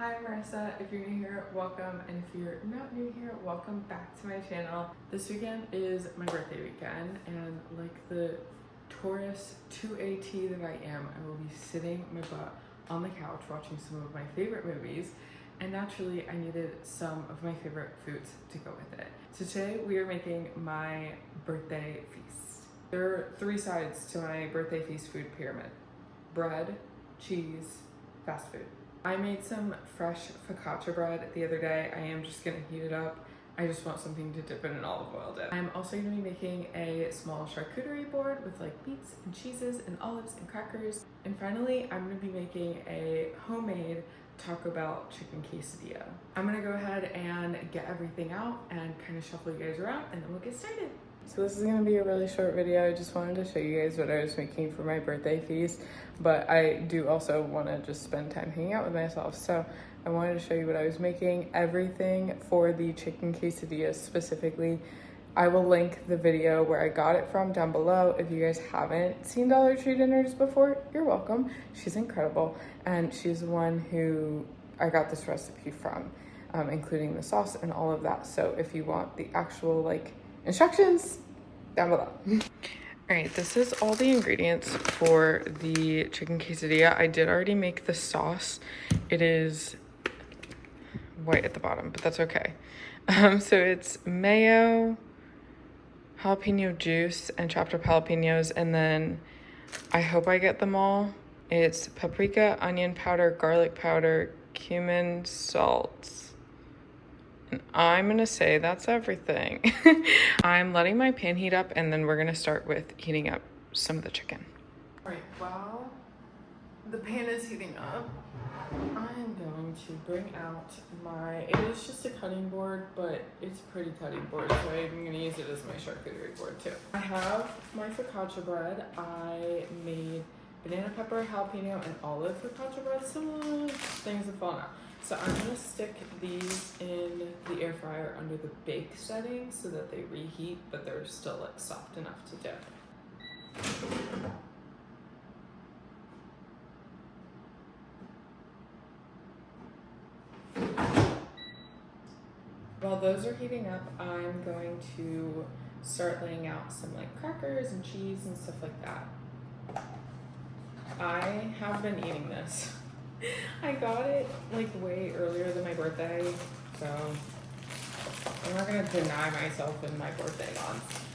Hi, I'm Marissa. If you're new here, welcome. And if you're not new here, welcome back to my channel. This weekend is my birthday weekend, and like the Taurus 2AT that I am, I will be sitting my butt on the couch watching some of my favorite movies. And naturally, I needed some of my favorite foods to go with it. So today we are making my birthday feast. There are three sides to my birthday feast food pyramid: bread, cheese, fast food. I made some fresh focaccia bread the other day. I am just gonna heat it up. I just want something to dip in an olive oil dip. I'm also gonna be making a small charcuterie board with like meats and cheeses and olives and crackers. And finally, I'm gonna be making a homemade Taco Bell chicken quesadilla. I'm gonna go ahead and get everything out and kind of shuffle you guys around, and then we'll get started. So this is gonna be a really short video. I just wanted to show you guys what I was making for my birthday feast, but I do also want to just spend time hanging out with myself. So I wanted to show you what I was making. Everything for the chicken quesadilla specifically, I will link the video where I got it from down below. If you guys haven't seen Dollar Tree dinners before, you're welcome. She's incredible, and she's the one who I got this recipe from, including the sauce and all of that. So if you want the actual like instructions, down below. All right, this is all the ingredients for the chicken quesadilla. I did already make the sauce. It is white at the bottom, but that's okay. So it's mayo, jalapeno juice, and chopped up jalapenos, and then I hope I get them all. It's paprika, onion powder, garlic powder, cumin, salt. And I'm gonna say that's everything. I'm letting my pan heat up, and then we're gonna start with heating up some of the chicken. All right, while the pan is heating up, I'm going to bring out it is just a cutting board, but it's a pretty cutting board, so I'm gonna use it as my charcuterie board too. I have my focaccia bread. I made banana pepper, jalapeno, and olive focaccia bread. Some things have fallen out. So I'm gonna stick these in the air fryer under the bake setting so that they reheat, but they're still like soft enough to dip. While those are heating up, I'm going to start laying out some like crackers and cheese and stuff like that. I have been eating this. I got it like way earlier than my birthday, so I'm not gonna deny myself in my birthday month.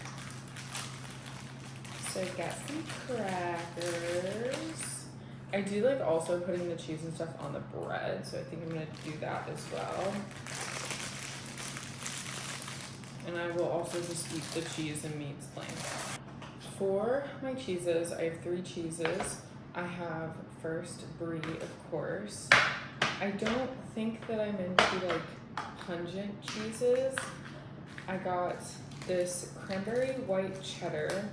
So I got some crackers. I do like also putting the cheese and stuff on the bread, so I think I'm gonna do that as well. And I will also just eat the cheese and meats plain. For my cheeses, I have 3 cheeses. I have first brie, of course. I don't think that I'm into like pungent cheeses. I got this cranberry white cheddar.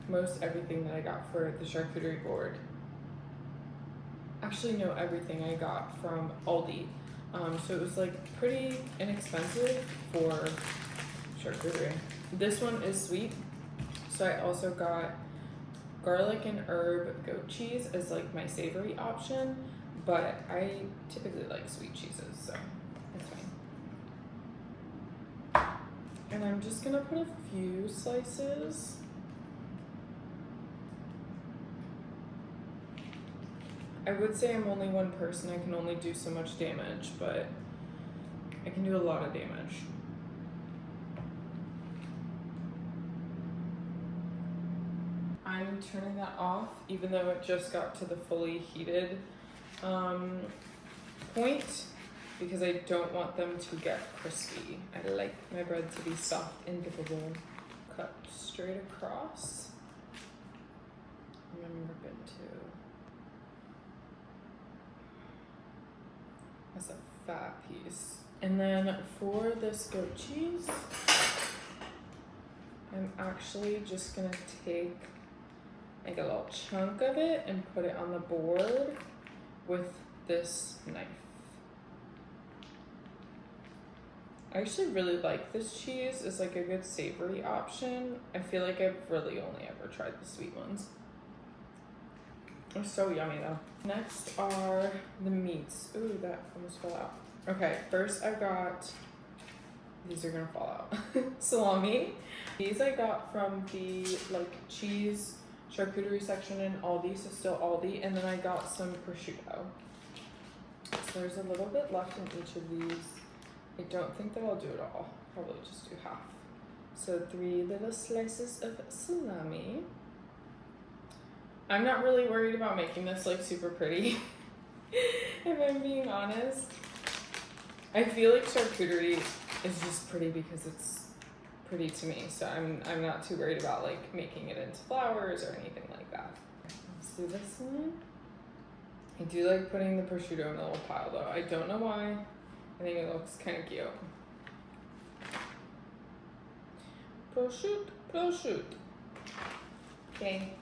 Most everything that I got for the charcuterie board. Actually, no, everything I got from Aldi. So it was like pretty inexpensive for charcuterie. This one is sweet, so I also got garlic and herb goat cheese as like my savory option, but I typically like sweet cheeses, so that's fine. And I'm just gonna put a few slices. I would say I'm only one person, I can only do so much damage, but I can do a lot of damage. I'm turning that off, even though it just got to the fully heated point, because I don't want them to get crispy. I like my bread to be soft and dippable. Cut straight across. And I'm ripping too. That's a fat piece. And then for this goat cheese, I'm actually just gonna take like a little chunk of it and put it on the board with this knife. I actually really like this cheese. It's like a good savory option. I feel like I've really only ever tried the sweet ones. It's so yummy though. Next are the meats. Ooh, that almost fell out. Okay, first I got, these are gonna fall out. Salami. These I got from the like cheese charcuterie section in Aldi, so still Aldi. And then I got some prosciutto. So there's a little bit left in each of these. I don't think that I'll do it all. Probably just do half. So 3 little slices of salami. I'm not really worried about making this like super pretty, if I'm being honest. I feel like charcuterie is just pretty because it's pretty to me. So I'm not too worried about like making it into flowers or anything like that. Let's do this one. I do like putting the prosciutto in a little pile though. I don't know why. I think it looks kind of cute. Prosciutto. Okay.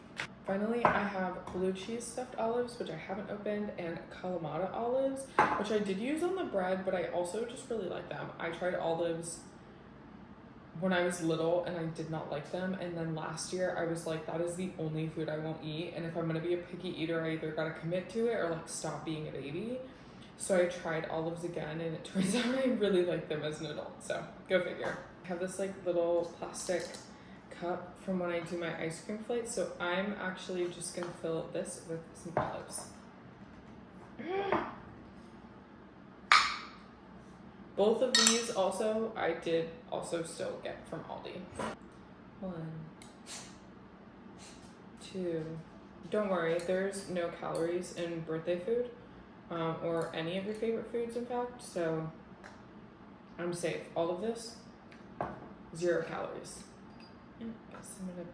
Finally, I have blue cheese stuffed olives, which I haven't opened, and Kalamata olives, which I did use on the bread, but I also just really like them. I tried olives when I was little and I did not like them. And then last year I was like, that is the only food I won't eat. And if I'm gonna be a picky eater, I either gotta commit to it or like stop being a baby. So I tried olives again and it turns out I really like them as an adult. So go figure. I have this like little plastic cup from when I do my ice cream flights. So I'm actually just gonna fill this with some olives. Both of these also, I did also still get from Aldi. 1, 2, don't worry, there's no calories in birthday food, or any of your favorite foods in fact, so I'm safe. All of this, 0 calories. And some of the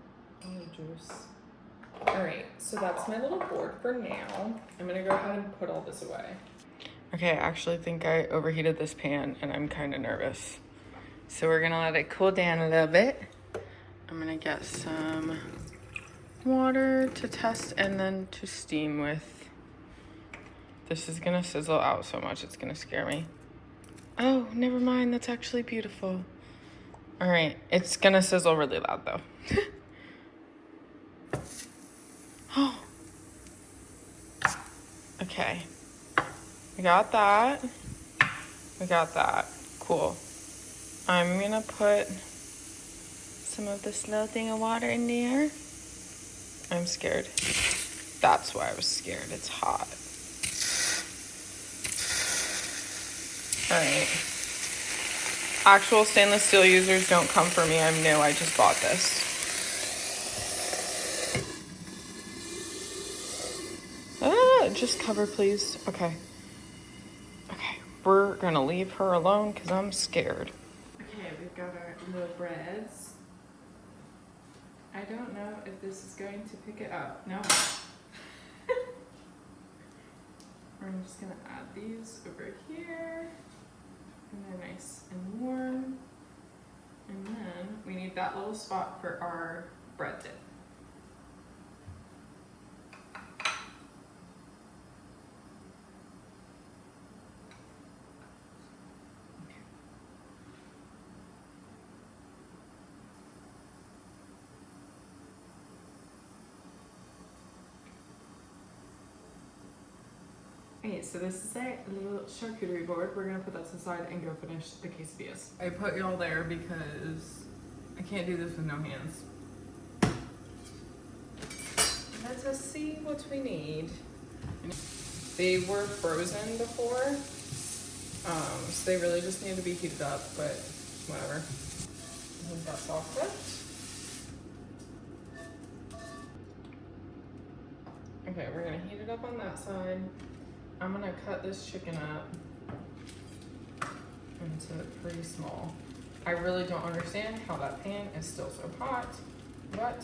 olive juice. All right, so that's my little board for now. I'm gonna go ahead and put all this away. Okay, I actually think I overheated this pan and I'm kind of nervous. So we're gonna let it cool down a little bit. I'm gonna get some water to test and then to steam with. This is gonna sizzle out so much, it's gonna scare me. Oh, never mind, that's actually beautiful. All right, it's gonna sizzle really loud though. Oh. Okay. We got that. We got that. Cool. I'm gonna put some of this little thing of water in there. I'm scared. That's why I was scared. It's hot. All right. Actual stainless steel users don't come for me. I'm new. I just bought this. Just cover, please. Okay. Okay. We're gonna leave her alone because I'm scared. Okay, we've got our little breads. I don't know if this is going to pick it up. No. I'm just gonna add these over here. And they're nice and warm. And then we need that little spot for our bread dip. Okay, so this is a little charcuterie board. We're gonna put that to the side and go finish the quesadillas. I put y'all there because I can't do this with no hands. Let us see what we need. They were frozen before, so they really just need to be heated up, but whatever. I think that's all cooked. Okay, we're gonna heat it up on that side. I'm gonna cut this chicken up into pretty small. I really don't understand how that pan is still so hot, but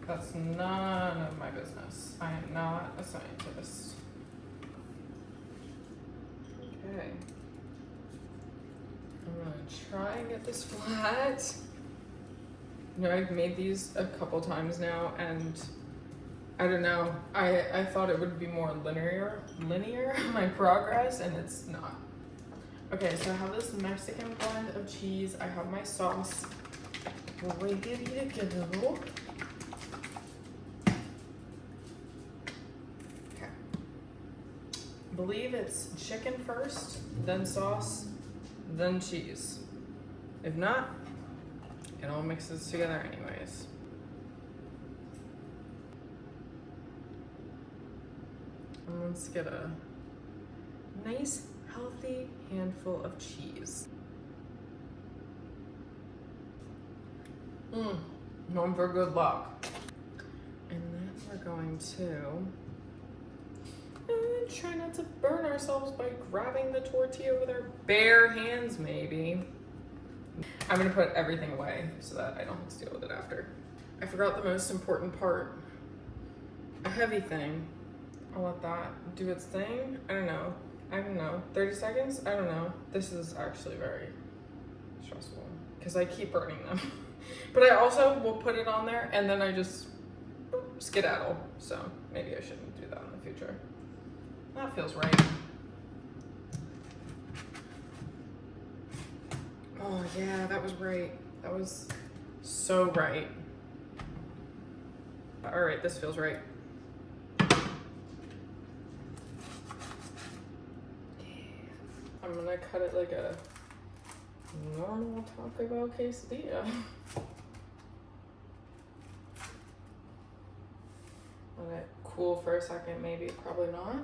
that's none of my business. I am not a scientist. Okay. I'm gonna try and get this flat. You know, I've made these a couple times now and I don't know, I thought it would be more linear, my progress, and it's not. Okay, so I have this Mexican blend of cheese. I have my sauce ready to go. believe it's chicken first, then sauce, then cheese. If not, it all mixes together anyways. And let's get a nice, healthy handful of cheese. Known for good luck. And then we're going to try not to burn ourselves by grabbing the tortilla with our bare hands, maybe. I'm gonna put everything away so that I don't have to deal with it after. I forgot the most important part. A heavy thing. I'll let that do its thing. I don't know, 30 seconds? I don't know. This is actually very stressful because I keep burning them. But I also will put it on there and then I just skedaddle. So maybe I shouldn't do that in the future. That feels right. Oh yeah, that was right. That was so right. All right, this feels right. I'm gonna cut it like a normal Taco Bell quesadilla. Let it cool for a second, maybe, probably not.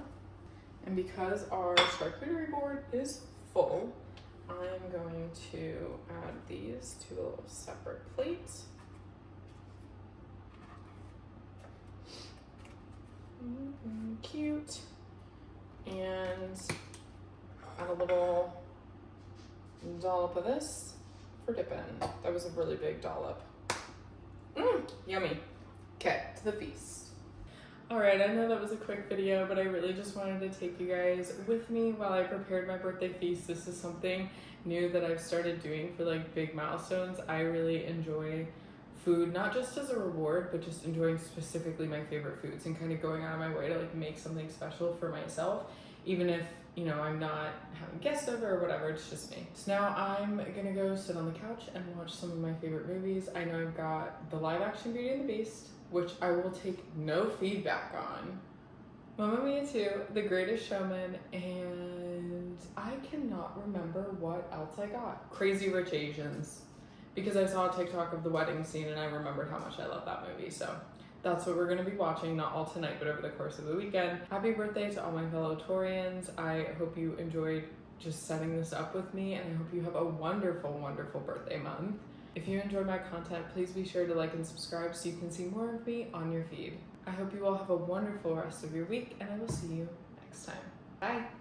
And because our charcuterie board is full, I'm going to add these to a little separate plate. Cute. And add a little dollop of this for dipping. That was a really big dollop. Yummy. Okay, to the feast. All right, I know that was a quick video, but I really just wanted to take you guys with me while I prepared my birthday feast. This is something new that I've started doing for like big milestones. I really enjoy food, not just as a reward, but just enjoying specifically my favorite foods and kind of going out of my way to like make something special for myself, even if, you know, I'm not having guests over or whatever, it's just me. So now I'm gonna go sit on the couch and watch some of my favorite movies. I know I've got the live action Beauty and the Beast, which I will take no feedback on. Mamma Mia 2, The Greatest Showman, and I cannot remember what else I got. Crazy Rich Asians, because I saw a TikTok of the wedding scene and I remembered how much I love that movie. So that's what we're gonna be watching, not all tonight, but over the course of the weekend. Happy birthday to all my fellow Taurians. I hope you enjoyed just setting this up with me, and I hope you have a wonderful, wonderful birthday month. If you enjoyed my content, please be sure to like and subscribe so you can see more of me on your feed. I hope you all have a wonderful rest of your week, and I will see you next time. Bye.